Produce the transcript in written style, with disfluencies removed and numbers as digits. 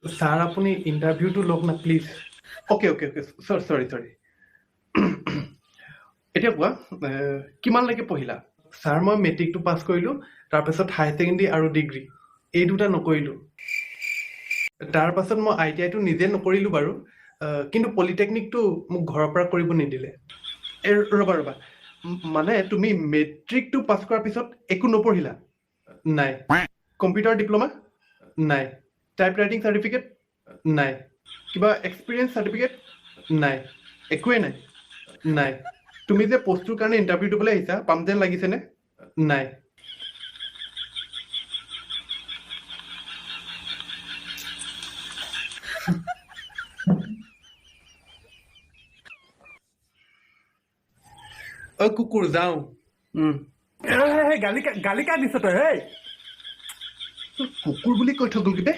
Sir আপুনি ইণ্টাৰভিউটো লওক না প্লিজ। অ'কে অ'কে অ'কে চৰি এতিয়া কোৱা কিমানলৈকে পঢ়িলা? ছাৰ মই মেট্ৰিকটো পাছ কৰিলোঁ, তাৰপিছত হাই ছেকেণ্ডেৰী আৰু ডিগ্ৰী এই দুটা নকৰিলোঁ। তাৰ পাছত মই ITI টো নিজে নকৰিলোঁ বাৰু, কিন্তু পলিটেকনিকটো মোক ঘৰৰ পৰা কৰিব নিদিলে। ৰবা মানে তুমি মেট্ৰিকটো পাছ কৰাৰ পিছত একো নপঢ়িলা? নাই। Computer diploma? নাই। Type writing certificate? নাই। কিবা এক্সপিৰিয়েঞ্চ চাৰ্টিফিকেট? নাই। একোৱেই নাই? নাই। তুমি যে পষ্টটোৰ কাৰণে ইণ্টাৰভিউ দিবলৈ আহিছা, পাম যেন লাগিছেনে? নাই। কুকুৰ যাওঁ। গালি কা দিছ তই? কুকুৰ বুলি কৈ থৈ গ'ল কিবে?